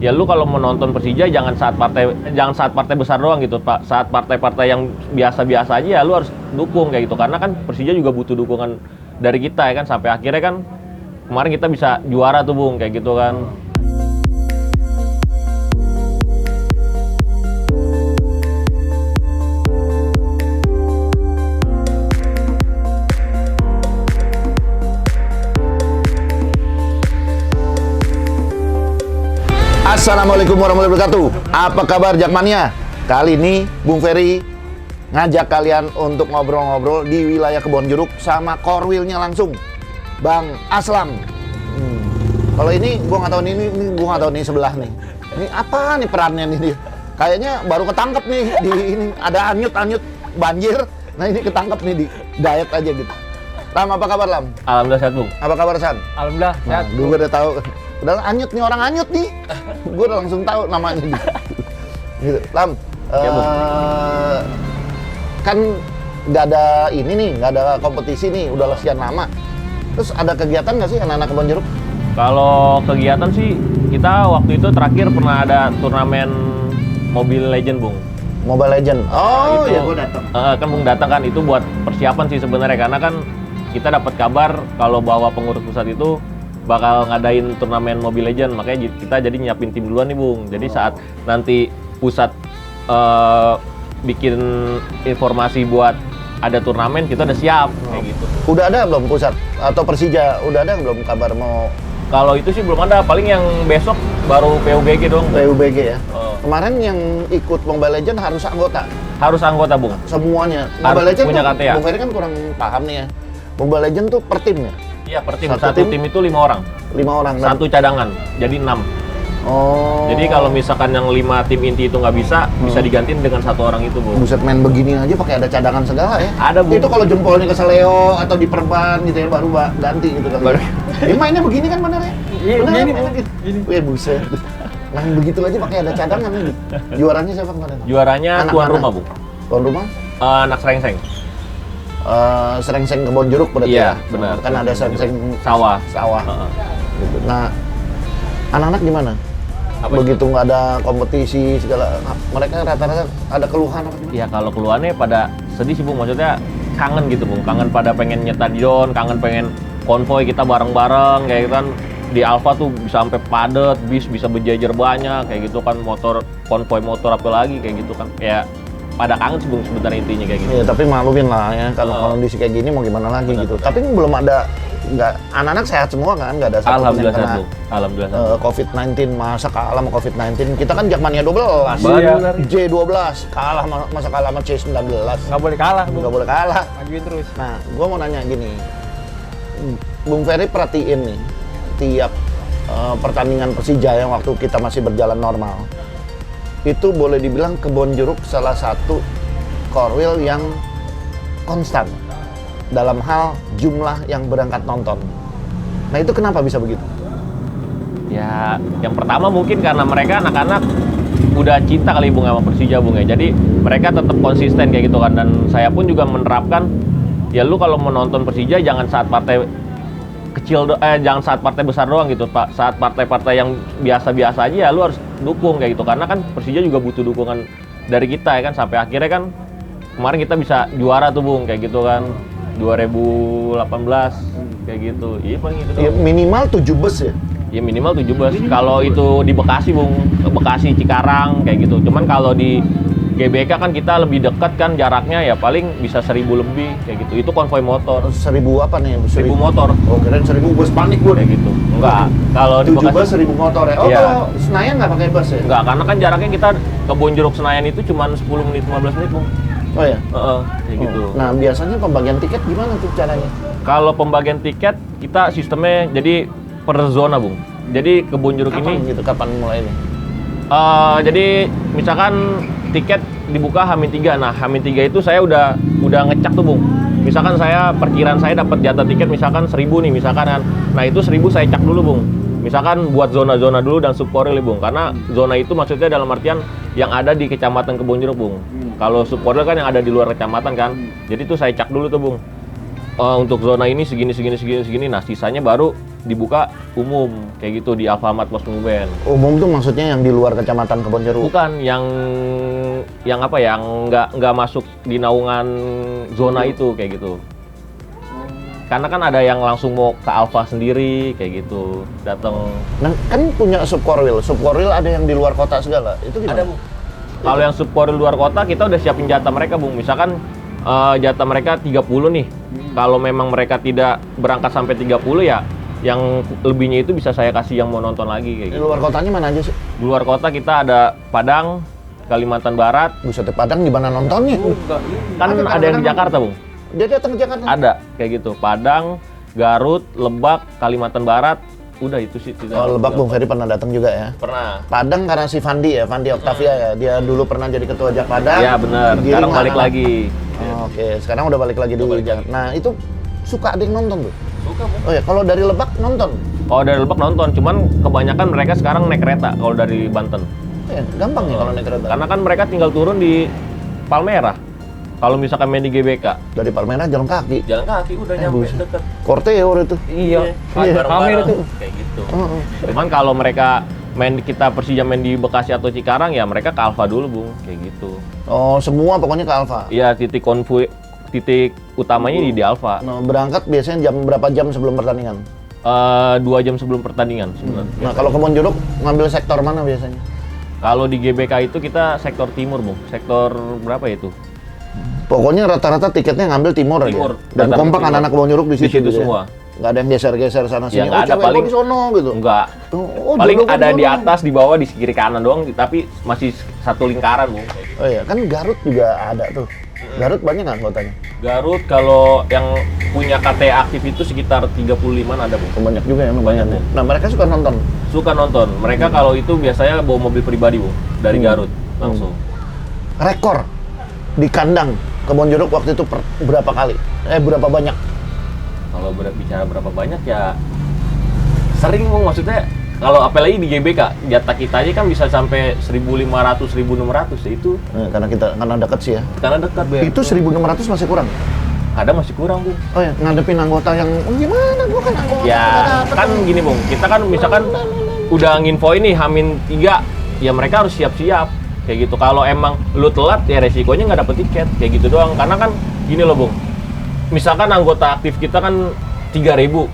ya lu kalau menonton Persija jangan saat partai besar doang gitu, Pak. Saat partai-partai yang biasa-biasa aja ya lu harus dukung kayak gitu. Karena kan Persija juga butuh dukungan dari kita ya kan, sampai akhirnya kan kemarin kita bisa juara tuh Bung kayak gitu kan. Assalamualaikum warahmatullahi wabarakatuh. Apa kabar Jakmania? Kali ini Bung Ferry ngajak kalian untuk ngobrol-ngobrol di wilayah Kebonjeruk sama korwilnya langsung, Bang Aslam. Kalau ini gua nggak tahu gua nggak tahu nih sebelah nih. Ini apa nih perannya nih? Kayaknya baru ketangkep nih di ini ada anyut banjir. Nah ini ketangkep nih di diet aja gitu. Lam, apa kabar Lam? Alhamdulillah sehat Bung. Apa kabar San? Alhamdulillah sehat. Gue udah tahu. Udah anyut nih, orang anyut nih. Gue udah langsung tahu namanya nih. Gitu. Lam, kan nggak ada ini nih, nggak ada kompetisi nih, udah sekian lama. Terus ada kegiatan nggak sih anak-anak Kebonjeruk? Kalau kegiatan sih kita waktu itu terakhir pernah ada turnamen Mobile Legend Bung. Mobile Legend. Oh itu, iya, gue datang. Kan Bung datang kan, itu buat persiapan sih sebenarnya, karena kan kita dapat kabar kalau bahwa pengurus pusat itu bakal ngadain turnamen Mobile Legend, makanya kita jadi nyiapin tim duluan nih Bung. Jadi saat nanti pusat bikin informasi buat ada turnamen, kita udah siap kayak gitu. Udah ada belum pusat atau Persija? Udah ada belum kabar mau? Kalau itu sih belum ada, paling yang besok baru PUBG dong. PUBG ya. Kemarin yang ikut Mobile Legend harus anggota. Harus anggota Bung. Semuanya. Harus Mobile Legend punya tuh, KTA. Bung Ferry kan kurang paham nih ya. Mobile Legend tuh per tim ya? Iya, per tim. Satu Satu tim itu 5 orang. 5 orang. Satu cadangan, jadi 6. Oh. Jadi kalau misalkan yang 5 tim inti itu nggak bisa digantiin dengan 1 orang itu, Bung. Buset, main begini aja pakai ada cadangan segala ya? Ada, Bung. Itu kalau jempolnya ke Seleo atau diperban gitu ya, baru ganti gitu kan. Dia mainnya begini kan bener ya? Iya, Bener begini, kan? Gini. Wih, buset. Main begitu aja pakai ada cadangan ini. Juaranya siapa kemarin? Juaranya Anak tuan mana? rumah, Bung. Tuan rumah? Anak Serengseng. Serengseng Kebonjeruk berarti Iya, ya? benar. Kan ada Serengseng Sawah. Gitu. Nah, anak-anak gimana? Apa Begitu nggak ada kompetisi segala, mereka rata-rata ada keluhan apa gimana? Ya kalau keluarnya pada sedih sih Bung, maksudnya kangen gitu Bung, kangen pada pengen nyetadion, kangen pengen konvoy kita bareng-bareng kayak gitu kan. Di Alfa tuh bisa sampai padat, bis bisa berjejer banyak kayak gitu kan, motor konvoy motor apa lagi kayak gitu kan. Ya pada kangen sih Bung sebenarnya intinya kayak gitu. Iya, tapi maklumin lah ya, kalau kondisi kayak gini mau gimana lagi gitu. Tapi belum ada, anak-anak sehat semua kan, nggak ada satu Alhamdulillah yang sehat kena Bung. Alhamdulillah sehat. COVID-19, masa kalah sama COVID-19. Kita kan Jakmania 12, Benar. J12, kalah masa kalah sama C19. Nggak boleh kalah, Bung. Nggak boleh kalah. Majuin terus. Nah, gua mau nanya gini, Bung Ferry perhatiin nih, tiap pertandingan Persija yang waktu kita masih berjalan normal, itu boleh dibilang Kebonjeruk salah satu korwil yang konstan dalam hal jumlah yang berangkat nonton. Nah itu kenapa bisa begitu? Ya, yang pertama mungkin karena mereka anak-anak udah cinta kali Bung sama Persija Bung ya. Jadi mereka tetap konsisten kayak gitu kan. Dan saya pun juga menerapkan, ya lu kalau menonton Persija jangan saat partai kecil, jangan saat partai besar doang gitu Pak. Saat partai-partai yang biasa-biasa aja ya lu harus dukung kayak gitu. Karena kan Persija juga butuh dukungan dari kita ya kan. Sampai akhirnya kan kemarin kita bisa juara tuh Bung kayak gitu kan. 2018 kayak gitu. Iya paling itu Ya, doang. minimal 7 bus ya? Ya minimal 17. Kalau itu di Bekasi Bung, Bekasi Cikarang kayak gitu. Cuman kalau di GBK kan kita lebih dekat kan jaraknya, ya paling bisa 1000 lebih kayak gitu. Itu konvoy motor. 1000 apa nih? 1000 motor Oh keren 1000 bus, panik gue kayak gitu. Enggak. Kalau di 7 bus Bekasi 1000 motor ya? Oh Iya. kalau Senayan nggak pakai bus ya? enggak, karena kan jaraknya kita ke Bonjeruk Senayan itu cuma 10 menit 15 menit Bung. Oh ya? Kayak gitu. Nah biasanya pembagian tiket gimana tuh caranya? Kalau pembagian tiket kita sistemnya jadi per zona Bung. Jadi ke Bonjeruk Kapan ini gitu? Kapan mulainya? jadi misalkan tiket dibuka H-3. Nah, H-3 itu saya udah ngecek tuh, Bung. Misalkan saya perkiraan saya dapat jatah tiket misalkan 1000 nih misalkan kan. Nah, itu 1000 saya cek dulu, Bung. Misalkan buat zona-zona dulu dan subkoril, Bung. Karena zona itu maksudnya dalam artian yang ada di Kecamatan Kebonjeruk, Bung. Kalau subkoril kan yang ada di luar kecamatan kan. Jadi itu saya cek dulu tuh, Bung. Untuk zona ini segini. Nah, sisanya baru dibuka umum kayak gitu di Alfamart Pos Muben. Umum tuh maksudnya yang di luar kecamatan Kebonjeruk. Bukan yang apa ya, yang nggak masuk di naungan zona itu kayak gitu. Karena kan ada yang langsung mau ke Alfa sendiri kayak gitu, datang. Nah, kan punya Subkorwil ada yang di luar kota segala. Itu gimana? Ada, Bu. Kalau yang subkoril luar kota kita udah siapin jatah mereka, Bung. Misalkan jatah mereka 30 nih. Kalau memang mereka tidak berangkat sampai 30 ya yang lebihnya itu bisa saya kasih yang mau nonton lagi kayak Di gitu. luar kotanya mana aja sih? Di luar kota kita ada Padang, Kalimantan Barat. Buset, Padang di mana nontonnya? Kan ada yang di Jakarta, Bung. Dia datang ke Jakarta. Ada kayak gitu. Padang, Garut, Lebak, Kalimantan Barat. Udah itu sih. Oh, Lebak Bung Ferry pernah datang juga ya? Pernah. Padang karena si Fandi Octavia ya. Dia dulu pernah jadi ketua Jakpadang. Iya benar. Giring Sekarang balik mana? lagi. Oke, sekarang udah balik lagi di Jakarta. Nah, itu suka ada yang nonton tuh? Suka, Bung. Oh ya, kalau dari Lebak nonton? Kalau dari Lebak nonton, cuman kebanyakan mereka sekarang naik kereta kalau dari Banten. Gampang ya kalau naik kereta? Karena kan mereka tinggal turun di Palmerah. Kalau misalkan main di GBK, Dari Palmerah jalan kaki. jalan kaki udah nyampe buset. deket. Korteo itu. Iya. Bareng-bareng Hamil itu. kayak gitu. Heeh. Cuman kalau mereka kita Persija main di Bekasi atau Cikarang ya mereka ke Alfa dulu, Bung, kayak gitu. Oh, semua pokoknya ke Alfa. Iya, titik utamanya di Alfa. Nah, berangkat biasanya berapa jam sebelum pertandingan? 2 jam sebelum pertandingan sebenarnya. Nah, kalau Kebonjeruk ngambil sektor mana biasanya? Kalau di GBK itu kita sektor timur, Bung. Sektor berapa ya itu? Pokoknya rata-rata tiketnya ngambil timur aja. Timur. Dan Rata-rata kompak timur. anak-anak Kebonjeruk di situ. Di situ gitu ya? semua. Nggak ada yang geser-geser sana sini. Ya, nggak ada, cewek paling- gua di sono gitu. Enggak. Oh, Paling jodoh gua ada di sono. atas, di bawah, di kiri kanan doang, tapi masih satu lingkaran, Bung. Oh iya, kan Garut juga ada tuh. Garut banyak nggak anggotanya? Garut kalau yang punya KTA aktif itu sekitar 35 ada, Bung. Banyak juga ya, Banyak, ya. Bu. Nah, mereka suka nonton. Suka nonton. Mereka kalau itu biasanya bawa mobil pribadi, Bung, dari Garut langsung. Rekor di kandang Kebonjeruk waktu itu berapa kali? Berapa banyak? Kalau bicara berapa banyak ya sering, Bung, maksudnya kalau apalagi di GBK jatah kita aja kan bisa sampai 1.500 1.600 ya itu Karena dekat sih ya. karena dekat, Bang. Itu 1.600 masih kurang. Ada masih kurang, Bung. Oh ya, ngadepin anggota yang gimana? Gua kan anggota. Ya kan gini, Bung, kita kan misalkan udah nginfoin nih H-3 ya mereka harus siap-siap kayak gitu. Kalau emang lu telat ya resikonya nggak dapet tiket kayak gitu doang. Karena kan gini loh, Bung, misalkan anggota aktif kita kan 3.000,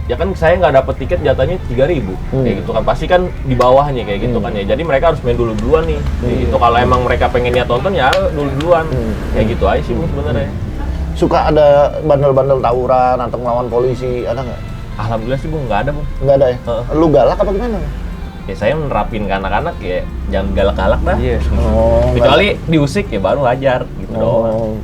ya kan saya nggak dapet tiket jatahnya 3.000 kayak gitu kan, pasti kan di bawahnya kayak gitu kan ya. Jadi mereka harus main duluan nih kayak gitu. Kalau emang mereka pengennya tonton ya duluan kayak gitu aja sih, Bung, sebenarnya. Suka ada bandel-bandel tawuran atau ngelawan polisi, ada nggak? Alhamdulillah sih, Bung, nggak ada, Bung. Nggak ada ya? Heeh. Lu galak apa gimana? Ya saya menerapin ke anak-anak ya jangan galak-galak dah. Iya. Oh, Kecuali diusik ya baru wajar gitu doang. Oh.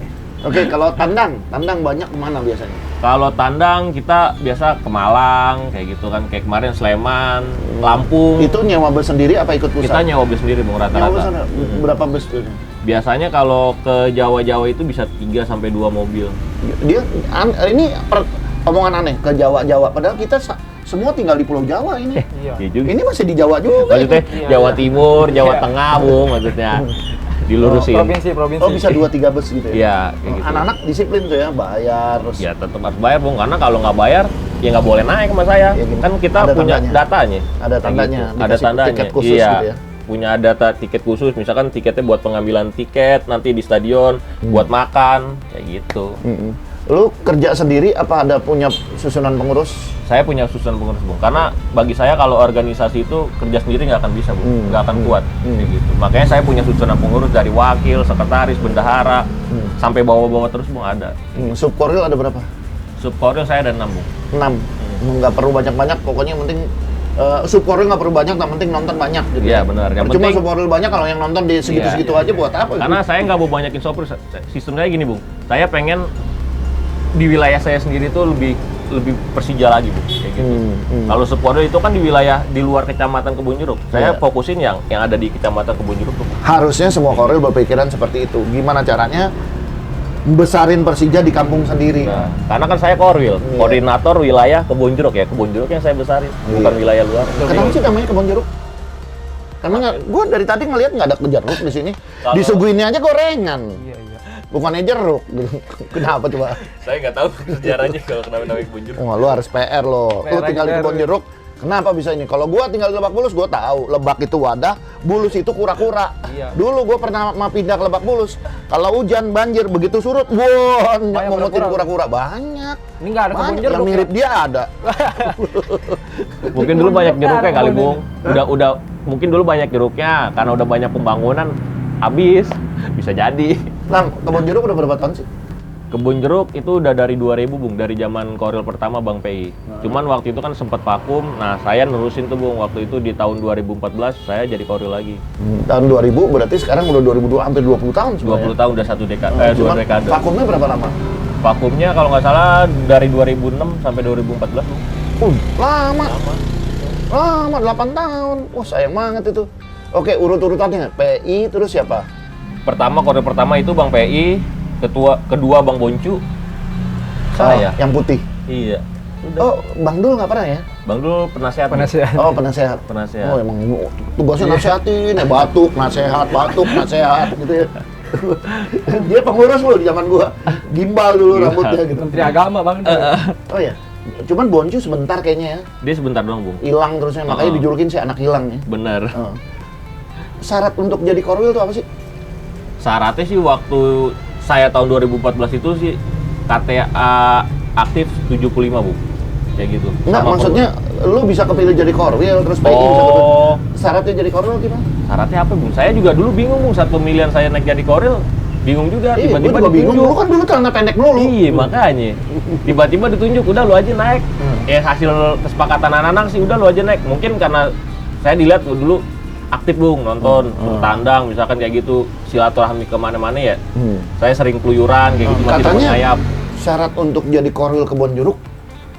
Oke, kalau tandang banyak kemana biasanya? Kalau tandang kita biasa ke Malang kayak gitu kan, kayak kemarin Sleman, Lampung. Itu nyewa bus sendiri apa ikut pusat? Kita nyewa bus sendiri, Bung, Nyewa bus rata-rata. sana. Berapa bus tuh? Biasanya kalau ke Jawa-Jawa itu bisa 3 sampai 2 mobil. Dia ini omongan aneh ke Jawa. Padahal kita semua tinggal di Pulau Jawa ini. Iya. Iya juga. Ini masih di Jawa juga. Maksudnya ini. Iya, Jawa iya. Timur, Jawa Iya. Tengah, Bung, maksudnya. Dilurusin. Provinsi. Oh, bisa 2-3 bus gitu ya? Iya, kayak gitu. Anak-anak disiplin tuh ya, bayar terus. Ya tetap harus bayar, Bung, karena kalau nggak bayar ya nggak boleh naik sama saya. Ya, gini. Kan kita Ada punya tandanya. datanya. Ada Kayak tandanya, gitu. Ada dikasih tandanya. tiket khusus Iya. gitu ya. Punya data tiket khusus, misalkan tiketnya buat pengambilan tiket nanti di stadion, buat makan, kayak gitu. Lu kerja sendiri apa ada punya susunan pengurus? Saya punya susunan pengurus, Bung, karena bagi saya kalau organisasi itu kerja sendiri nggak akan bisa, Bung, nggak akan kuat, kayak gitu. Makanya saya punya susunan pengurus dari wakil, sekretaris, bendahara, sampai bawah-bawah terus, Bung, ada. Subkoril ada berapa? Subkoril saya ada 6, Bung. 6. Nggak perlu banyak-banyak, pokoknya yang penting subkoril nggak perlu banyak, yang penting nonton banyak gitu. Iya, benar. Yang Cuma penting- subkoril banyak kalau yang nonton di segitu-segitu Iya, aja buat apa? Karena saya nggak mau banyakin sopir. Sistem saya gini, Bung. Saya pengen di wilayah saya sendiri itu lebih Persija lagi, Bung, kayak gitu. Kalau Subkoril itu kan di wilayah di luar kecamatan Kebonjeruk. Saya Iya. fokusin yang ada di kecamatan Kebonjeruk tuh, Bung. Harusnya semua koril berpikiran seperti itu. Gimana caranya besarin Persija di kampung sendiri? Nah, karena kan saya Korwil, Iya. koordinator wilayah Kebonjeruk ya. Kebonjeruk yang saya besarin, bukan Iya. wilayah luar. Kenapa sih namanya Kebonjeruk? Karena gue dari tadi ngelihat nggak ada jeruk di sini. Kalau- Disuguhinnya aja gorengan. Iya. bukannya jeruk. Kenapa coba? Saya nggak tahu sejarahnya kalau kenapa namanya kebun jeruk. Wah, lu harus PR lo. Lu PR tinggal di lagi, kebun PR. jeruk. Kenapa bisa ini? Kalau gua tinggal di Lebak Bulus, gua tahu Lebak itu wadah, Bulus itu kura-kura. Iya. Dulu gua pernah mau pindah ke Lebak Bulus. Kalau hujan banjir begitu surut, wah, Banyak memutin kura-kura. kura-kura banyak. Ini nggak ada kebun Banyak. jeruk. Yang mirip dia ada. Mungkin dulu banyak jeruknya kali, Bung. Udah mungkin dulu banyak jeruknya karena udah banyak pembangunan habis. Bisa jadi. Lam, kebun jeruk udah berapa tahun sih? Kebun jeruk itu udah dari 2000, Bung, dari zaman Koril pertama Bang PI. Cuman waktu itu kan sempat vakum. Nah, saya nerusin tuh, Bung. Waktu itu di tahun 2014 saya jadi Koril lagi. Tahun 2000 berarti sekarang udah 2002, hampir 20 tahun 20 sebenarnya. tahun udah satu dekade, dua Cuman dekade. vakumnya berapa lama? Vakumnya kalau nggak salah dari 2006 sampai 2014, Bung. Lama. Lama, 8 tahun. Wah, sayang banget itu. Oke, urut-urutannya. PI terus siapa? Pertama, Koril pertama itu Bang PI, kedua Bang Boncu, saya. Yang putih. Iya. Oh, Bang Dul nggak pernah ya? Bang Dul penasehat. Bung. Penasehat. Oh, penasehat. Penasehat. Oh, emang tugasnya nasehatin, ya batuk, nasehat gitu ya. Dia pengurus loh di zaman gua. Gimbal dulu Iya. rambutnya gitu. Menteri Agama Bang. Oh ya. Cuman Boncu sebentar kayaknya ya. Dia sebentar doang, Bung. Hilang terusnya, makanya Oh. dijulukin si anak hilang ya. Bener. Oh. Syarat untuk jadi korwil tuh apa sih? Syaratnya sih waktu saya tahun 2014 itu sih KTA aktif 75, Bu. Kayak gitu. Enggak, Sama maksudnya lu bisa kepilih jadi korwil terus PI bisa kepilih. Oh, Syaratnya jadi korwil gimana? syaratnya apa, Bung? Saya juga dulu bingung, Bung, saat pemilihan saya naik jadi koril. Bingung juga, Iya, gua tiba-tiba juga bingung. ditunjuk. Lu kan dulu celana pendek dulu. Iya, makanya. Tiba-tiba ditunjuk, udah lu aja naik. Hasil kesepakatan anak-anak sih udah lu aja naik. Mungkin karena saya dilihat dulu aktif, Bung, nonton, tandang, misalkan kayak gitu, silaturahmi kemana-mana ya. Saya sering keluyuran kayak gitu, masih Katanya sayap. syarat untuk jadi korwil kebon jeruk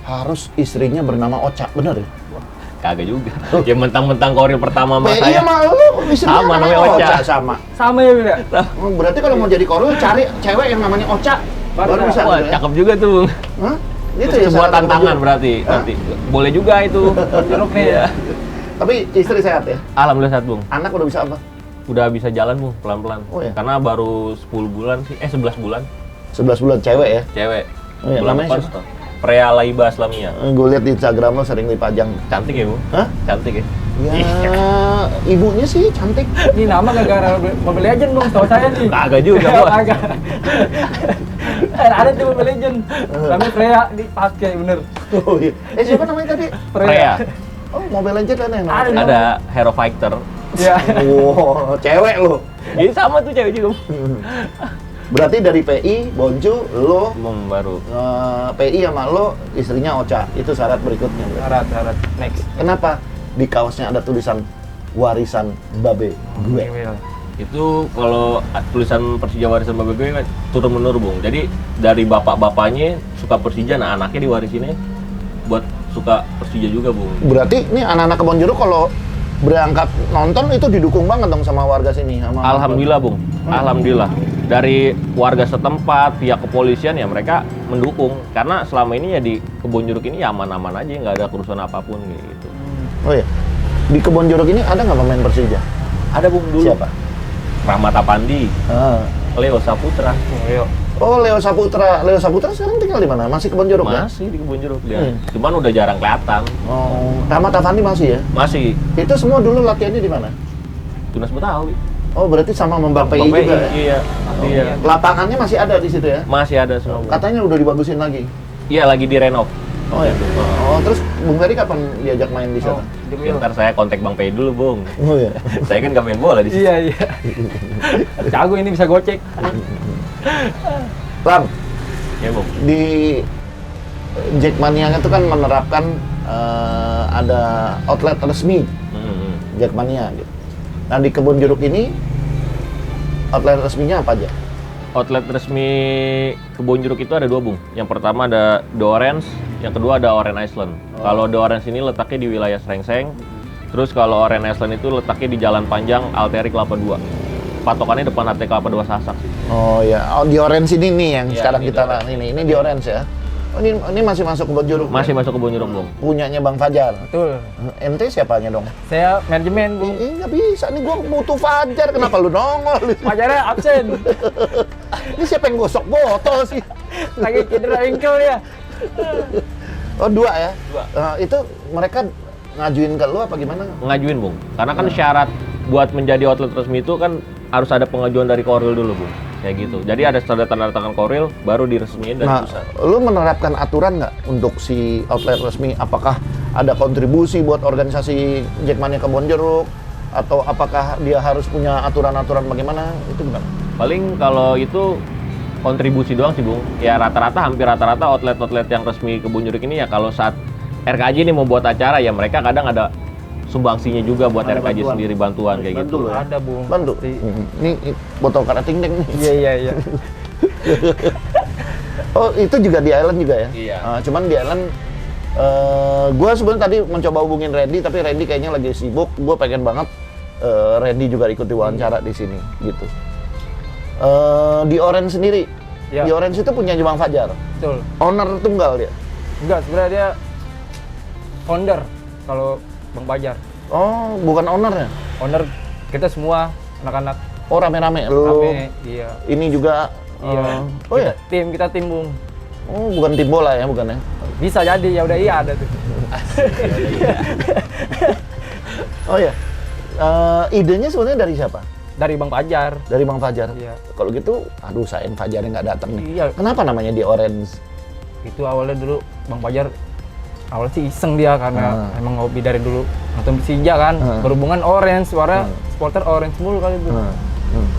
harus istrinya bernama Ocha, bener ya? Kagak juga. Ya mentang-mentang koril pertama sama Iya, saya. mah lu istrinya Sama, namanya Ocha. sama. Sama ya beda. Oh, berarti kalau mau jadi korwil cari cewek yang namanya Ocha. Baru bisa. Wah, gitu ya? cakep juga tuh, Bung. Hah? Itu Itu ya sebuah syarat kebon tantangan jeruk. berarti. Hah? Nanti boleh juga itu. Jeruk nih ya. Tapi istri sehat ya? Alhamdulillah sehat, Bung. Anak udah bisa apa? Udah bisa jalan, Bung, pelan-pelan. Oh, ya? Karena baru 10 bulan sih, 11 bulan 11 bulan cewek ya? cewek. Oh, iya, Bulan namanya depan siapa? Prea Laiba Islamia. Gue lihat di Instagram lo sering dipajang. Cantik ya, Bu? Hah? Cantik ya? Ya, ibunya sih cantik. Ini nama gara-gara Mobile Legend Bang, tahu saya nih. Kagak juga, Bos. Kagak. Ada di Mobile Legend. Namanya Freya dipakai bener. Oh iya. Siapa namanya tadi? Prea. Oh, Mobile Legends ada yang Ada. namanya? Ada Hero Fighter. Ya. Wow, cewek lo. Jadi sama tuh cewek juga, Bu. Berarti dari PI, Boncu, lo, Baru. PI sama lo, istrinya Ocha. Itu syarat berikutnya. Syarat. Next. Kenapa di kaosnya ada tulisan warisan babe gue? Itu kalau tulisan Persija warisan babe gue kan turun menurun, Bung. Jadi dari bapak-bapaknya suka Persija, nah anaknya diwarisinnya buat suka Persija juga, Bung. Berarti ini anak-anak kebon jeruk kalau berangkat nonton itu didukung banget dong sama warga sini. Sama Alhamdulillah, Bung. Alhamdulillah. Dari warga setempat, pihak kepolisian ya mereka mendukung. Karena selama ini ya di kebon jeruk ini ya aman-aman aja, nggak ada kerusuhan apapun gitu. Oh iya. Di kebon jeruk ini ada nggak pemain Persija? Ada, Bung, dulu. Siapa? Rahmat Apandi, Leo Saputra. Ayo. Oh, Leo Saputra. Leo Saputra sekarang tinggal di mana? Masih kebon jeruk ya? Masih di kebun jeruk dia. Cuman udah jarang kelihatan. Oh, Rahmat Afandi masih ya? Masih Itu semua dulu latihannya di mana? Tunas Betawi. Oh, berarti sama Bang PI Bang juga ya? Iya. Iya. Lapangannya masih ada di situ ya? Masih ada semua, Bung. Katanya udah dibagusin lagi. Iya, lagi direnov. Oh ya. Oh, terus Bung Ferry kapan diajak main di sana? Ntar saya kontak Bang Pei dulu, Bung. Oh ya. Saya kan nggak main bola di sini. Iya. Jago ini bisa gocek. Lam, Ya, Bung. di Jackmania itu kan menerapkan ada outlet resmi Hmm. Jackmania gitu. Nah, di kebun jeruk ini outlet resminya apa aja? Outlet resmi kebun jeruk itu ada 2, Bung. Yang pertama ada The Orange, yang kedua ada Orange Island. Kalau The Orange ini letaknya di wilayah Srengseng. Terus kalau Orange Island itu letaknya di Jalan Panjang Alteri Kelapa 2. Patokannya depan HT Kelapa 2 Sasak sih. Oh ya, oh, di orange ini nih yang Iya, sekarang ini kita di orange. ini di orange ya. Oh, ini masih masuk kebun jeruk. Masih ya? masuk kebun jeruk, Bung. Punyanya Bang Fajar. Betul. Ente siapanya dong? Saya manajemen Bung. Nggak bisa nih, gua butuh Fajar. Kenapa lu nongol? Pacarnya absen. Ini siapa yang gosok botol sih? Lagi cedera ankle ya. Oh, 2 ya? 2. Itu mereka ngajuin ke lu apa gimana? Ngajuin, Bung. Karena kan syarat buat menjadi outlet resmi itu kan harus ada pengajuan dari Korwil dulu, Bung. Kayak gitu. Jadi ada tanda tangan Korwil, baru diresmiin dari pusat. Lu menerapkan aturan nggak untuk si outlet resmi? Apakah ada kontribusi buat organisasi Jackmania Kebon Jeruk? Atau apakah dia harus punya aturan-aturan bagaimana? Itu gimana? Paling kalau itu kontribusi doang sih, Bung. Ya hampir rata-rata outlet-outlet yang resmi Kebun Jeruk ini ya kalau saat RKJ ini mau buat acara ya mereka kadang ada sumbangsinya juga buat Ada RKJ bantuan. sendiri bantuan kayak Bantu gitu. lu ya? Ada, Bung. Bantu. Pasti. Ini botol karating deng nih. Iya. Oh, itu juga di Island juga ya? Iya. Cuman di Island, gue sebenarnya tadi mencoba hubungin Randy, tapi Randy kayaknya lagi sibuk. Gue pengen banget Randy juga ikut diwawancara di sini, gitu. Di Orange sendiri, Iya. di Orange itu punya Bang Fajar, Betul. owner tunggal dia. Enggak, sebenarnya dia founder kalau Bang Fajar. Oh, bukan ownernya? Owner kita semua anak-anak Oh, rame-rame. Lu, rame. Iya. ini juga. Iya. Oh ya? Kita tim, Bung. Oh, bukan tim bola ya, bukan ya? Bisa jadi, ya udah iya ada tuh. Oh ya. Idenya sebenarnya dari siapa? Dari Bang Fajar. Dari Bang Fajar. Iya. Kalau gitu, aduh sayang Fajarnya nggak datang nih. Iya. Kenapa namanya di Orange? Itu awalnya dulu Bang Fajar awalnya sih iseng dia karena emang hobi dari dulu nonton Persija kan. Berhubungan Orange, suara supporter Orange mulu kali, Bu.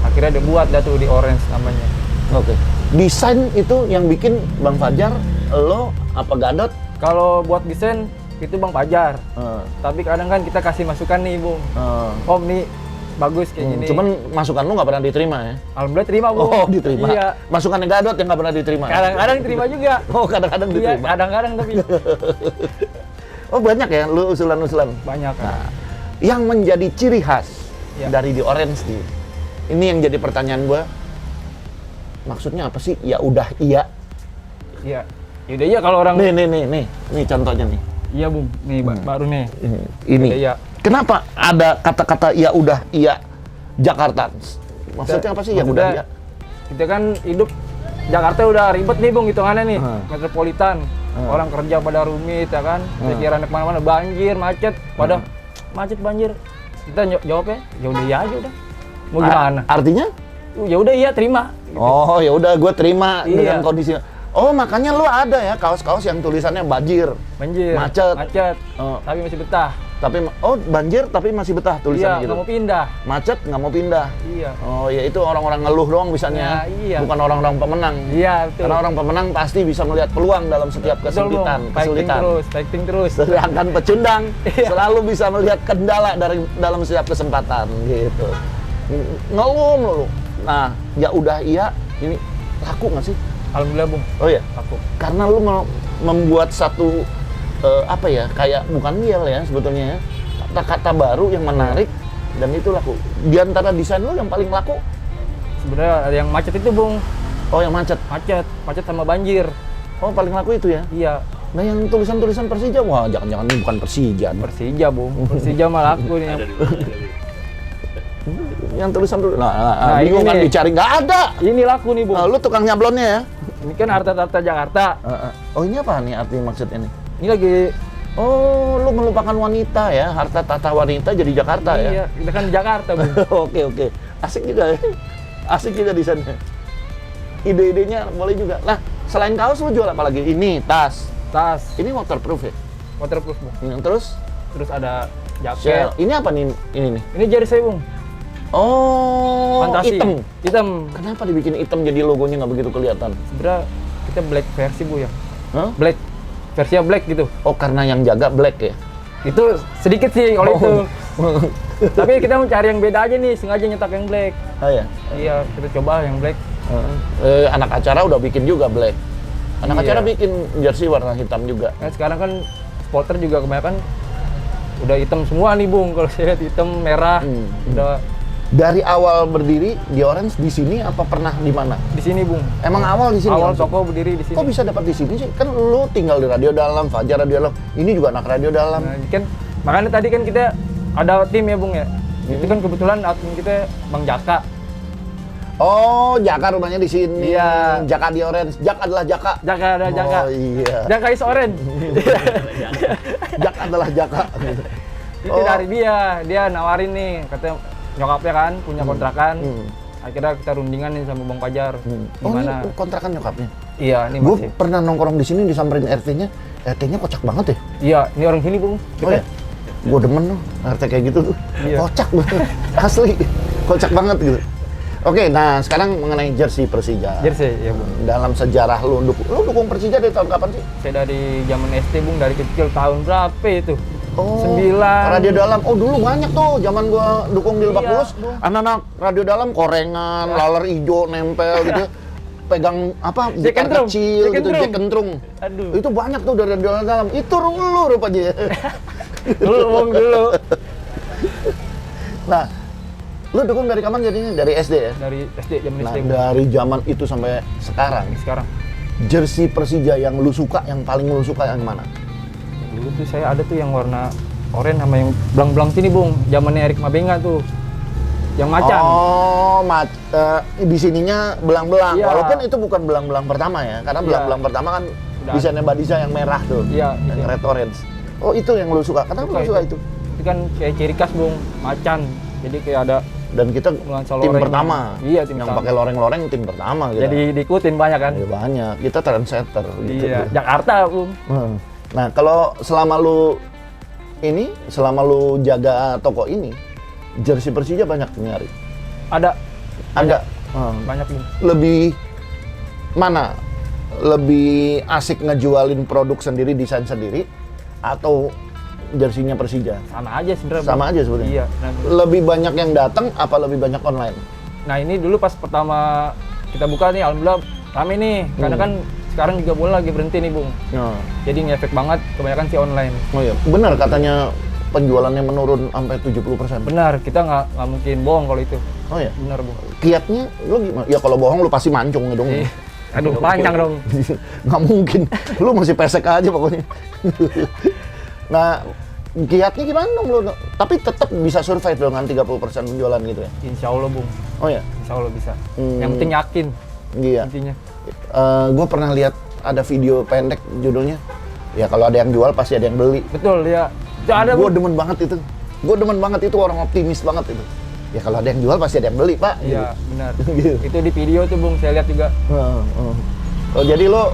Akhirnya dia buat dah tuh di Orange namanya. Oke. Desain itu yang bikin Bang Fajar, lo apa Gadot? Kalau buat desain itu Bang Fajar. Tapi kadang kan kita kasih masukan nih, Bung. Om nih bagus kayak gini. Cuman masukan lo nggak pernah diterima ya? Alhamdulillah terima, Bung. Oh, diterima. Iya. Masukannya Gadot yang nggak pernah diterima. Kadang-kadang terima juga. Oh, kadang-kadang Iya, diterima. kadang-kadang tapi Oh, banyak ya lu usulan-usulan. banyak. Nah, yang menjadi ciri khas Iya. dari di Orange nih. Ini yang jadi pertanyaan gua. Maksudnya apa sih? Ya udah iya. Iya. Yaudah iya kalau orang Nih contohnya nih. iya, Bung. Nih baru nih. Ini. Yaudah iya. Kenapa ada kata-kata ya udah iya Jakarta? Maksudnya apa sih ya udah iya? Kita kan hidup Jakarta udah ribet nih, Bung, hitungannya nih. Metropolitan. Orang kerja pada rumit ya kan. Pikirannya kemana-mana, banjir, macet. Pada macet banjir. Kita jawabnya ya udah iya aja udah. Mau gimana? Artinya? Ya udah iya terima. Oh, ya udah gue terima Iya. dengan kondisi. Oh, makanya lu ada ya kaos-kaos yang tulisannya banjir. Banjir. Macet. Oh. Tapi masih betah. Tapi banjir tapi masih betah Iya, tulisannya gitu. nggak mau pindah. Macet nggak mau pindah. Iya. Oh, ya itu orang-orang ngeluh doang bisanya. Ya, iya. Bukan orang-orang pemenang. Iya, betul. Karena orang pemenang pasti bisa melihat peluang dalam setiap Betul, Bung. kesulitan. Fighting terus. Sedangkan pecundang Iya. selalu bisa melihat kendala dalam setiap kesempatan gitu. Ngeluh melulu. Nah, ya udah iya, ini laku nggak sih? Alhamdulillah, Bung. Oh ya, Aku. karena lu membuat satu apa ya, kayak bukan yel ya sebetulnya ya, kata-kata baru yang menarik dan itu laku. Di antara desain lu yang paling laku? Sebenarnya ada yang macet itu, Bung. Oh, yang macet. Macet sama banjir. Oh, paling laku itu ya. Iya. Nah, yang tulisan-tulisan Persija, wah jangan-jangan ini bukan Persija. Persija, Bung. Persija mah laku nih. Yang tulisan dulu. Nah, Nah, bingung ini kan nih. dicari nggak ada. Ini laku nih, Bung. Nah, lu tukang nyablonnya ya. Ini kan harta-harta Jakarta. Oh, ini apa nih arti maksud ini? Ini lagi Oh, lu melupakan wanita ya, harta tata wanita jadi Jakarta ya. iya, kita kan Jakarta, Bung. Oke. Asik juga ya. Asik juga di sana. Ide-idenya boleh juga. Nah, selain kaos lu jual apa lagi? Ini tas. Tas, Ini waterproof ya. waterproof, Bung. Terus Terus ada shell. jaket. Ini apa nih? Ini nih. Ini jari saya, Bung. Oh, Fantasi. hitam. Kenapa dibikin hitam jadi logonya nggak begitu kelihatan? Sebenarnya kita black versi, Bu, ya. Hah? Black. Versinya black gitu. Oh, karena yang jaga black ya. Itu sedikit sih kalau itu. Oh. Tapi kita mau cari yang beda aja nih, sengaja nyetak yang black. Oh ya. Iya, kita coba yang black. Anak acara udah bikin juga black. Anak Iya. acara bikin jersey warna hitam juga. Nah, sekarang kan supporter juga kebanyakan udah hitam semua nih, Bung. Kalau saya lihat hitam, merah, udah Dari awal berdiri di Orange di sini apa pernah di mana? di sini, Bung. Emang awal di sini? Awal langsung? toko berdiri di sini. Kok bisa dapat di sini sih? Kan lu tinggal di Radio Dalam, Fajar Radio Dalam. Ini juga anak Radio Dalam. Nah, kan makanya tadi kan kita ada tim ya, Bung ya. Itu kan kebetulan admin kita Bang Jaka. Oh, Jaka rumahnya di sini. Iya. Jaka di orange. Jak adalah Jaka. Jaka ada Jaka. Oh iya. Jaka is orange. Jak adalah Jaka. Itu dari dia nawarin nih, katanya nyokapnya kan punya kontrakan. Akhirnya kita rundingan nih sama Bang Pajar. Oh, Gimana? ini kontrakan nyokapnya. Iya, ini Gue masih. pernah nongkrong di sini disamperin RT-nya. RT-nya kocak banget ya. Iya, ini orang sini, Bung. Oh ya? Gue demen loh, RT kayak gitu tuh. Iya. Kocak banget. Asli. Kocak banget gitu. Oke, nah sekarang mengenai jersey Persija. Jersey, ya Bung. Dalam sejarah lu dukung Persija dari tahun kapan sih? Saya dari zaman SD, Bung, dari kecil tahun berapa itu? Oh, 9. Radio Dalam. Oh, dulu banyak tuh zaman gua dukung di Lebak Iya, Bulus. Bung. Anak-anak Radio Dalam korengan, laler ijo nempel gitu. Pegang apa? Jack Gitar and drum. kecil Jack and gitu, drum. Jack and drum. Aduh. Itu banyak tuh dari Radio Dalam. Itu lu rupanya. Dulu, Bung, dulu. Nah, lu dukung dari kapan jadinya? Dari SD ya? Dari SD, zaman Nah, SD, Bung. dari zaman itu sampai sekarang, Sekarang. jersey Persija yang lu suka, yang paling lu suka yang mana? Dulu tuh saya ada tuh yang warna oranye sama yang belang-belang sini, Bung. Zamannya Erik Mabenga tuh. Yang macan. Oh, di sininya belang-belang. Iya. Walaupun itu bukan belang-belang pertama ya, karena Iya. belang-belang pertama kan Udah desainnya Badisa yang merah tuh, Iya, yang iya. red orange. Oh, itu yang lu suka. Kenapa lu suka itu? Itu kan kayak ciri khas, Bung. Macan. Jadi kayak ada Dan kita nuansa tim loreng. pertama. Iya, tim yang pertama. pakai loreng-loreng tim pertama gitu. Jadi diikutin banyak kan. Ya, banyak. Kita trendsetter gitu. Iya, Jakarta, Bung. Nah, kalau selama lu jaga toko ini, jersey Persija banyak nyari. Ada Ada. banyak, Bung. Lebih mana? Lebih asik ngejualin produk sendiri, desain sendiri, atau jersinya Persija? Sama aja sebenarnya. Sama Bung. aja sebenarnya. Iya. Lebih banyak yang datang apa lebih banyak online? Nah, ini dulu pas pertama kita buka nih, alhamdulillah rame nih. Karena kan sekarang juga bola lagi berhenti nih, Bung. Nah. Jadi ngefek banget, kebanyakan sih online. Oh iya, benar katanya penjualannya menurun sampai 70%. Benar, kita nggak mungkin bohong kalau itu. Oh iya. Benar, Bung. Kiatnya lu gimana? Ya kalau bohong lu pasti mancung dong. Iya. Aduh, panjang dong. Nggak mungkin. Lu masih pesek aja pokoknya. Nah, kiatnya gimana dong lu? Tapi tetap bisa survive dengan 30% penjualan gitu ya? Insya Allah, Bung. Oh ya? Insya Allah bisa. Yang penting yakin Iya. intinya. Gue pernah lihat ada video pendek judulnya. Ya kalau ada yang jual pasti ada yang beli. Betul, ya. Itu ada, Gue Bung. demen banget itu. Gue demen banget itu, orang optimis banget itu. Ya kalau ada yang jual pasti ada yang beli, Pak. Iya, benar. Gitu. Itu di video tuh, Bung, saya lihat juga. Oh, jadi lo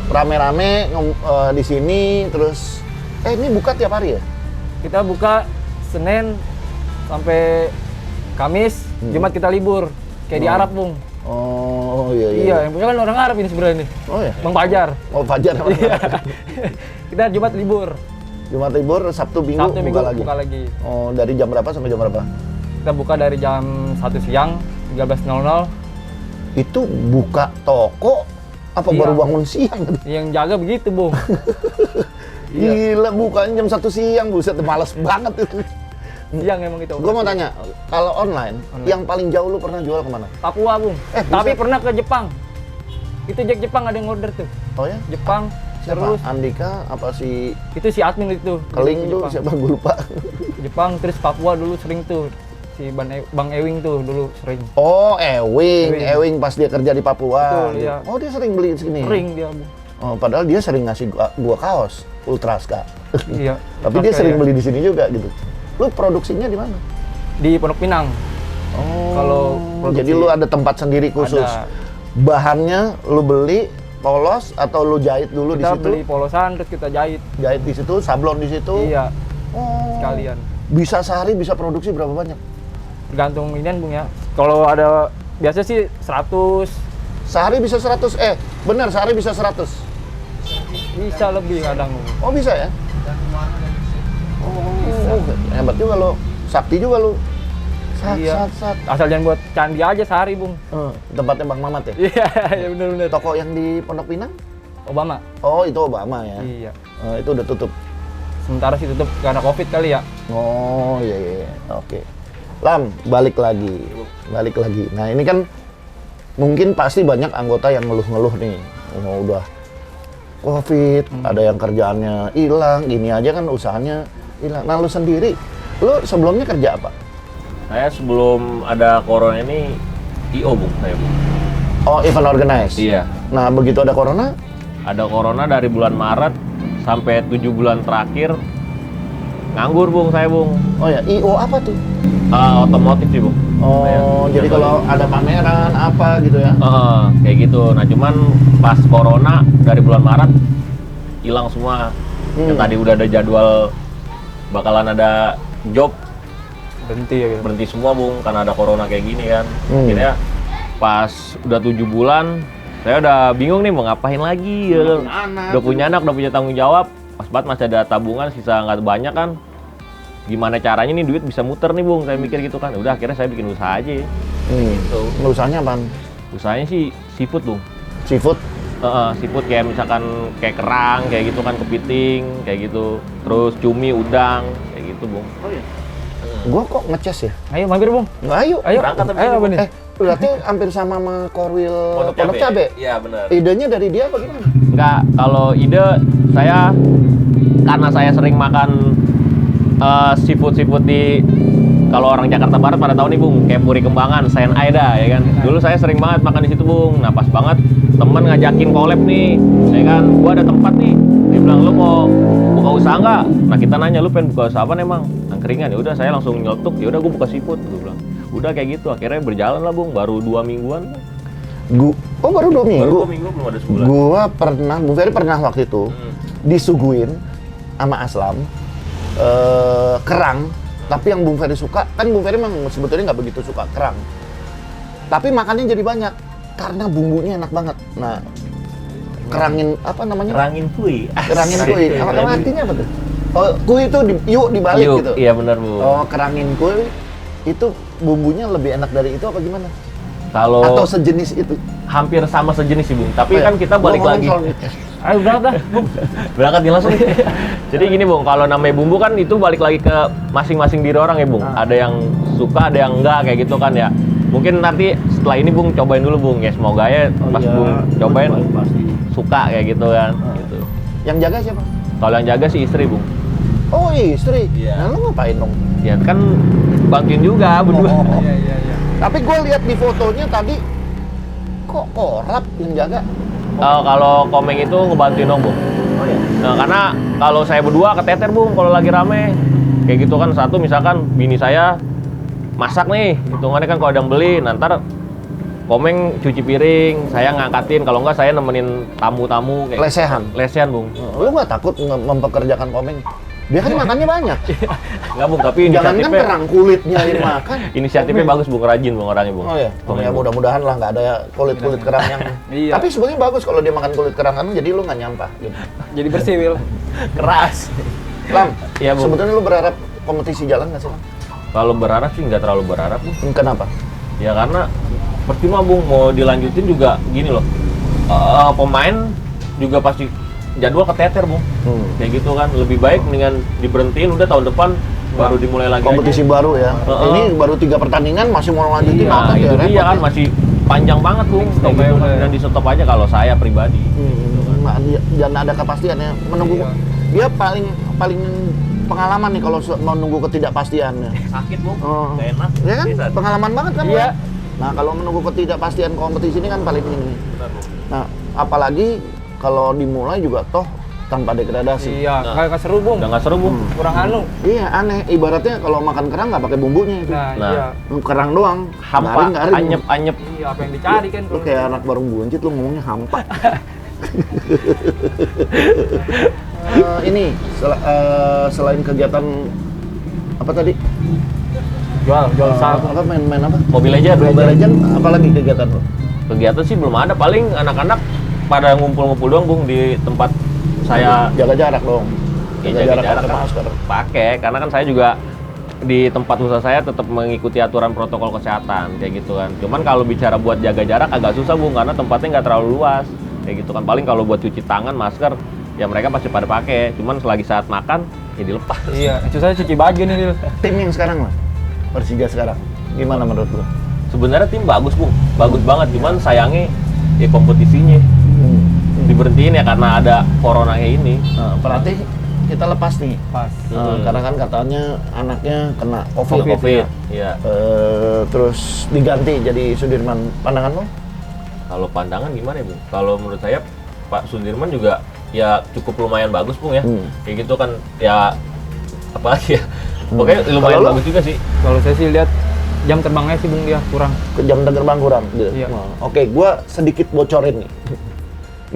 rame-rame di sini terus ini buka tiap hari ya? Kita buka Senin sampai Kamis, Jumat kita libur. Kayak di Arab, Bung. Oh iya. Iya, yang punya kan orang Arab ini sebenarnya nih. Oh ya. Bang Pajar. Oh Fajar. Iya. Kita Jumat libur. Jumat libur, Sabtu Minggu, Sabtu Minggu buka lagi. buka lagi. Oh, dari jam berapa sampai jam berapa? Kita buka dari jam 1 siang 13.00. Itu buka toko apa Iya. baru bangun siang? Yang jaga begitu, Bung. Gila, bukanya jam 1 siang, buset, males banget itu. Siang emang itu. Gue mau tanya, kalau online, yang paling jauh lu pernah jual kemana? Papua, Bung. Tapi buset. pernah ke Jepang. Itu Jepang ada yang order tuh. Oh ya? Jepang. Siapa? Terus Andika, apa si itu si admin itu. Keling tuh, Jepang. siapa? Gue lupa. Jepang, terus Papua dulu sering tuh. Si Bang Ewing tuh dulu sering. Oh, Ewing pas dia kerja di Papua. Betul, iya. Oh, dia sering beli di sini. Sering dia, Bung. Oh, padahal dia sering ngasih gua kaos Ultraska. Iya. Tapi dia Oke, sering ya. beli di sini juga gitu. Lu produksinya di mana? Di Pondok Pinang. Oh. Kalau produksi- jadi lu ada tempat sendiri khusus. Ada. Bahannya lu beli polos atau lu jahit dulu di Kita situ? beli polosan terus kita jahit. Jahit di situ, sablon di situ. Iya, Oh. sekalian. Bisa sehari bisa produksi berapa banyak? Tergantung inian, Bung, ya. Kalau ada biasa sih 100, Sehari bisa 100. Benar, sehari bisa 100. bisa lebih kadang. Oh, bisa ya? Oh, hebat juga lo. Sakti juga lo. Sat, Iya. sat. Asal jangan buat candi aja sehari, Bung. Tempatnya Bang Mamat ya? Iya, ya benar-benar. Toko yang di Pondok Pinang? Obama. Oh, itu Obama ya? Iya. Itu udah tutup? Sementara sih tutup karena Covid kali ya. Oh, iya, iya. Oke. Lam, balik lagi. Balik lagi. Nah, ini kan mungkin pasti banyak anggota yang ngeluh-ngeluh nih. Oh, udah Covid, ada yang kerjaannya hilang, gini aja kan usahanya hilang. Nah, lu sendiri, lu sebelumnya kerja apa? Saya sebelum ada corona ini IO bung saya bung. Oh, event organize. Iya. Nah, begitu ada corona, Ada corona dari bulan Maret sampai 7 bulan terakhir nganggur bung saya bung. oh ya, IO apa tuh? Otomotif sih bung. Oh, Saya jadi jaga- kalau ada pameran apa gitu ya? kayak gitu. Nah cuman pas corona dari bulan Maret hilang semua. Yang tadi udah ada jadwal bakalan ada job Berhenti ya gitu. berhenti semua bung karena ada corona kayak gini kan. Akhirnya pas udah 7 bulan saya udah bingung nih mau ngapain lagi ya. Udah punya anak, udah punya tanggung jawab. Pas banget masih ada tabungan sisa nggak banyak kan. Gimana caranya nih duit bisa muter nih bung, saya mikir gitu kan. Udah akhirnya saya bikin usaha aja. Gitu. Usahanya apaan? Usahanya sih seafood bung. Seafood? Seafood kayak misalkan kayak kerang kayak gitu kan, kepiting kayak gitu. Terus cumi, udang kayak gitu bung. Gua kok ngecas ya? Ayo mampir bung. Nggak, ayo. Ayo. Berangkat tapi Ayo ini, apa Bung. nih? Berarti hampir sama Korwil Pondok Cabe. Iya benar. Idenya dari dia apa gimana? Enggak, kalau ide saya karena saya sering makan seafood di kalau orang Jakarta Barat pada tahu nih bung, kayak Puri Kembangan, Sayan Aida ya kan. Dulu saya sering banget makan di situ bung. Nah pas banget temen ngajakin collab nih, ya kan. Gua ada tempat nih. Dia bilang lu mau buka usaha nggak? Nah kita nanya lu pengen buka usaha apa emang? Angkringan. Ya udah saya langsung nyeletuk. Ya udah gua buka seafood. Gua bilang. Udah kayak gitu. Akhirnya berjalan lah bung. Baru 2 mingguan. Oh, baru 2 minggu? Baru 2 minggu belum ada sebulan. Gua pernah, Bung Ferry pernah waktu itu disuguhin sama Aslam kerang, tapi yang Bung Ferry suka, kan Bung Ferry memang sebetulnya nggak begitu suka kerang, tapi makannya jadi banyak karena bumbunya enak banget. Nah, kerangin apa namanya? Kerangin kui. Kerangin kuy. Apa artinya apa tuh? Oh, kuy itu yuk dibalik Yuk, gitu. iya benar bu. Oh, kerangin kuy itu bumbunya lebih enak dari itu apa gimana? Kalau Atau sejenis itu? hampir sama sejenis sih bung. Tapi Oh, ya? kan kita balik Gua lagi. ngomong Ayo berangkat dah. Bung. Berangkat nih langsung. Jadi gini bung, kalau namanya bumbu kan itu balik lagi ke masing-masing diri orang ya bung. Ada yang suka, ada yang enggak kayak gitu kan ya. Mungkin nanti setelah ini bung cobain dulu bung ya, semoga ya pas iya. bung cobain suka kayak gitu kan. Gitu. Yang jaga siapa? Kalau yang jaga sih istri bung. Oh, istri. Iya. Nah, lu ngapain dong? Ya kan bantuin juga berdua. Iya iya iya. Tapi gue lihat di fotonya tadi kok korap yang jaga. Kalau Komeng itu ngebantuin dong bung. Oh ya. Nah, karena kalau saya berdua keteter bung kalau lagi rame. Kayak gitu kan, satu misalkan bini saya masak nih, hitungannya kan kalau ada yang beli, nanti Komeng cuci piring, saya ngangkatin, kalau enggak saya nemenin tamu-tamu kayak Lesehan. lesehan bung. Lu nggak takut mempekerjakan Komeng? Dia kan makannya banyak. Enggak bung, tapi Jangan kan inisiatifnya kerang kulitnya yang makan. inisiatifnya bagus bung, rajin bung orangnya bung. Oh ya. Oh ya, mudah-mudahan lah nggak ada kulit-kulit kerang yang. Iya. Tapi sebenarnya bagus kalau dia makan kulit kerang kan, jadi lu nggak nyampah. Gitu. Jadi bersih Wil. Keras. Lam, Iya, Bung. sebetulnya lu berharap kompetisi jalan nggak sih, Lam? Kalau berharap sih nggak terlalu berharap bung. Kenapa? Ya karena percuma bung, mau dilanjutin juga gini loh. Pemain juga pasti jadwal keteter bung. Kayak gitu kan, lebih baik mendingan diberhentiin udah tahun depan baru dimulai lagi Kompetisi aja. baru ya. Heeh. Ini baru 3 pertandingan masih mau lanjutin Nah otot ya, itu dia repot kan ya. masih panjang banget bung. Kayak gitu kan. Dan di stop aja kalau saya pribadi. Nah, jangan ada kepastian ya. Menunggu Iya. dia paling pengalaman nih kalau mau nunggu ketidakpastian ya. Sakit bung, Oh. nggak enak. Ya kan? Bisa. Pengalaman banget kan? Iya. Bang? Nah, kalau menunggu ketidakpastian kompetisi ini kan paling ini. Benar, Bung. Nah, apalagi kalau dimulai juga toh tanpa degradasi. Iya, Nah. nggak seru Bung. Udah nggak seru bung. Kurang anu. Iya, aneh. Ibaratnya kalau makan kerang nggak pakai bumbunya itu. Nah, Nah. iya. Kerang doang. Hampa, Garing. anyep. Iya, apa yang dicari kan Lu kayak anak baru buncit lu ngomongnya hampa. Ini selain kegiatan apa tadi? jual sabu. Apa main apa? Mobile Legends. Mobile Legends, apalagi kegiatan lo? Kegiatan sih belum ada, paling anak-anak pada ngumpul-ngumpul doang bung di tempat saya. Jaga jarak dong. Ya, jaga jarak pakai kan. masker. Pakai, karena kan saya juga di tempat usaha saya tetap mengikuti aturan protokol kesehatan kayak gitu kan. Cuman kalau bicara buat jaga jarak agak susah bung, karena tempatnya nggak terlalu luas kayak gitu kan. Paling kalau buat cuci tangan, masker, ya mereka pasti pada pakai. Cuman selagi saat makan ya dilepas. Iya, itu saya cuci baju nih Wil. Tim yang sekarang lah, Persija sekarang, gimana menurut lo? Sebenarnya tim bagus bung, bagus banget. Cuman sayangnya ya kompetisinya diberhentiin ya karena ada coronanya ini. Pelatih kita lepas nih. Pas. Karena kan katanya anaknya kena COVID. Covid. Iya. Terus diganti jadi Sudirman. Pandangan lo? Kalau pandangan gimana ya, Bung? Kalau menurut saya Pak Sudirman juga ya cukup lumayan bagus, Bung ya. Kayak gitu kan ya apalagi ya. Pokoknya lumayan bagus juga sih. Kalau saya sih lihat jam terbangnya sih Bung dia kurang. Jam terbang kurang. Iya. Oke, gua sedikit bocorin nih.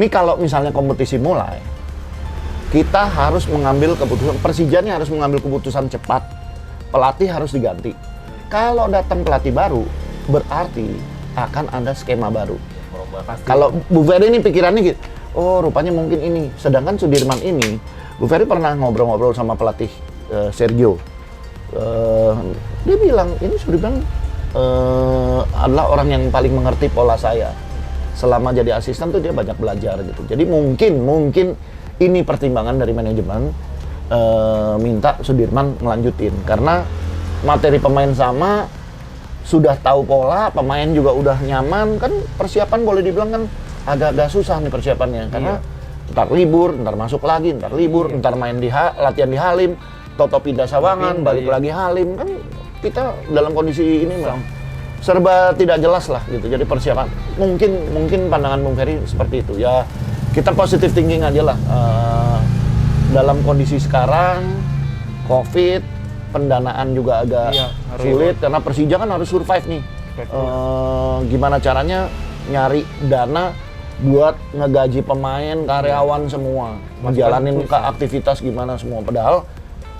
Ini kalau misalnya kompetisi mulai, kita harus mengambil keputusan. Persija nih harus mengambil keputusan cepat. Pelatih harus diganti. Kalau datang pelatih baru, berarti akan ada skema baru. Kalau Bu Ferry ini pikirannya gitu, oh rupanya mungkin ini. Sedangkan Sudirman ini, Bu Ferry pernah ngobrol-ngobrol sama pelatih Sergio. Dia bilang, ini Sudirman adalah orang yang paling mengerti pola saya. Selama jadi asisten tuh dia banyak belajar gitu. Jadi mungkin ini pertimbangan dari manajemen minta Sudirman ngelanjutin. Karena materi pemain sama, sudah tahu pola, pemain juga udah nyaman, kan persiapan boleh dibilang kan agak-agak susah nih persiapannya, karena ntar libur, ntar masuk lagi, ntar libur, ntar main latihan di Halim, toto pindah Sawangan, balik lagi Halim, kan kita dalam kondisi ini serba tidak jelas lah gitu. Jadi persiapan mungkin pandangan Bung Ferry seperti itu ya. Kita positive thinking aja lah. Dalam kondisi sekarang COVID, pendanaan juga agak sulit karena Persija kan harus survive nih. Gimana caranya nyari dana buat ngegaji pemain, karyawan semua, ngejalanin ke aktivitas gimana semua. Padahal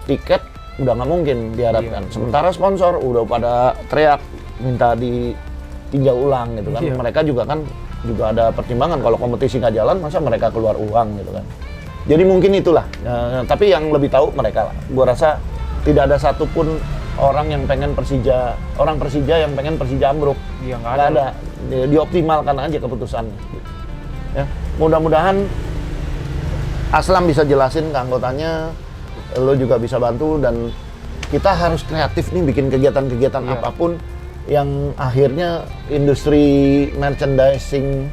tiket udah nggak mungkin diharapkan. Sementara sponsor udah pada teriak minta ditinjau ulang gitu kan. Mereka juga kan ada pertimbangan, kalau kompetisi nggak jalan masa mereka keluar uang gitu kan. Jadi mungkin itulah. Tapi yang lebih tahu mereka lah. Gua rasa tidak ada satupun orang yang pengen orang Persija yang pengen Persija ambruk. Iya, nggak ada. Dioptimalkan aja keputusannya. Ya, mudah-mudahan Aslam bisa jelasin ke anggotanya, lo juga bisa bantu, dan kita harus kreatif nih bikin kegiatan-kegiatan apapun yang akhirnya industri merchandising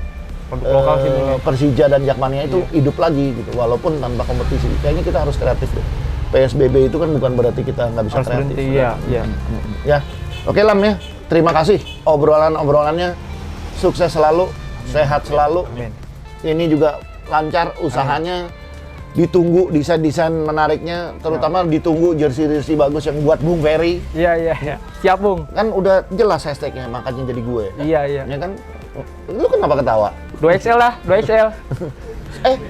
Persija dan Jakmania itu hidup lagi gitu, walaupun tanpa kompetisi. Kayaknya kita harus kreatif deh. PSBB itu kan bukan berarti kita nggak bisa harus kreatif. Berhenti, iya. Ya, oke Lam ya. Terima kasih obrolannya. Sukses selalu, sehat selalu. Amin. Ini juga lancar usahanya. Ditunggu desain-desain menariknya, terutama ditunggu jersey-jersey bagus yang buat Bung Ferry. Iya. Siap Bung. Kan udah jelas hashtagnya, makanya jadi gue. Iya. Ya kan? Lu kenapa ketawa? 2XL lah, 2XL.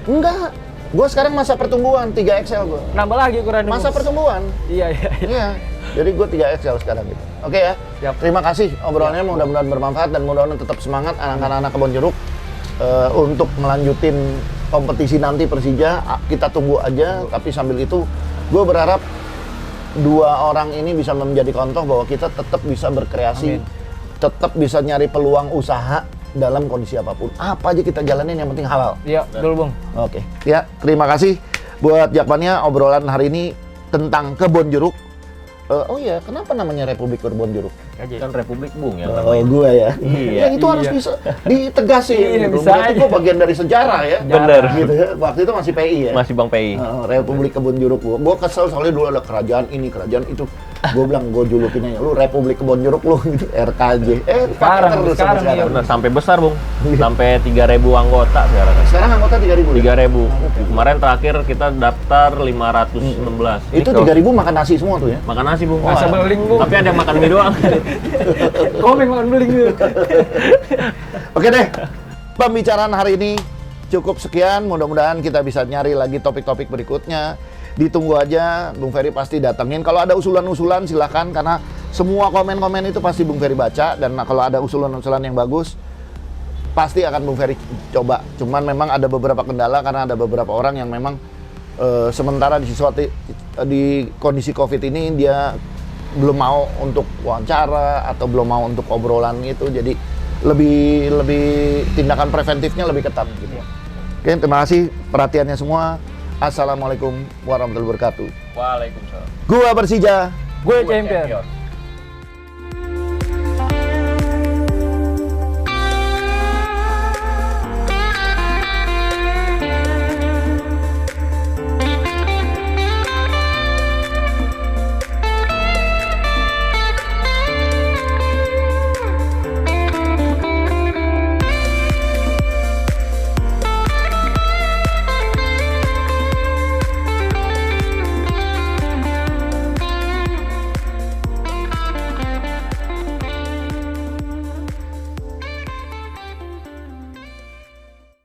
Enggak. Gue sekarang masa pertumbuhan, 3XL gue. Nambah lagi ukuran. Masa pertumbuhan. Iya. Iya. Jadi gue 3XL sekarang gitu. Oke ya. Siap. Terima kasih obrolannya, mudah-mudahan bermanfaat dan mudah-mudahan tetap semangat anak-anak Kebon Jeruk untuk melanjutin kompetisi nanti Persija. Kita tunggu aja, tapi sambil itu gue berharap dua orang ini bisa menjadi contoh bahwa kita tetap bisa berkreasi, tetap bisa nyari peluang usaha dalam kondisi apapun. Apa aja kita jalanin, yang penting halal. Iya, betul Bung. Oke. Ya, terima kasih buat Jakmania obrolan hari ini tentang Kebon Jeruk. Oh iya, kenapa namanya Republik Kebon Jeruk? Kan Republik Bung ya. Oh, gue ya. Iya. Ya, itu harus bisa ditegasin. Iya, gitu. bisa Berarti aja. gue bagian dari sejarah ya. Bener. Gitu ya. Waktu itu masih PI ya. Masih Bang PI. Republik Kebon Jeruk. Gue kesel soalnya dulu ada kerajaan ini, kerajaan itu. Gue bilang, gue julukin aja, lu Republik Kebon Jeruk lu, gitu. RKJ. Sekarang, terus sekarang, sampai iya. Benar, sampai besar Bung. Sampai 3.000 anggota sekarang. Sekarang anggota 3.000 ya? 3.000. Kemarin terakhir kita daftar 516. Itu 3.000 makan nasi semua tuh ya? Makan nasi Bung. Masa beling Bung. Tapi ada yang makan mie doang. Komeng makan beling gitu. Oke deh, pembicaraan hari ini cukup sekian. Mudah-mudahan kita bisa nyari lagi topik-topik berikutnya. Ditunggu aja, Bung Ferry pasti datengin. Kalau ada usulan-usulan silahkan, karena semua komen-komen itu pasti Bung Ferry baca. Dan kalau ada usulan-usulan yang bagus, pasti akan Bung Ferry coba. Cuman memang ada beberapa kendala, karena ada beberapa orang yang memang sementara di kondisi COVID ini dia belum mau untuk wawancara atau belum mau untuk obrolan gitu. Jadi lebih tindakan preventifnya lebih ketat gitu. Oke, terima kasih perhatiannya semua. Assalamualaikum warahmatullahi wabarakatuh. Waalaikumsalam. Gua Persija. Gue champion.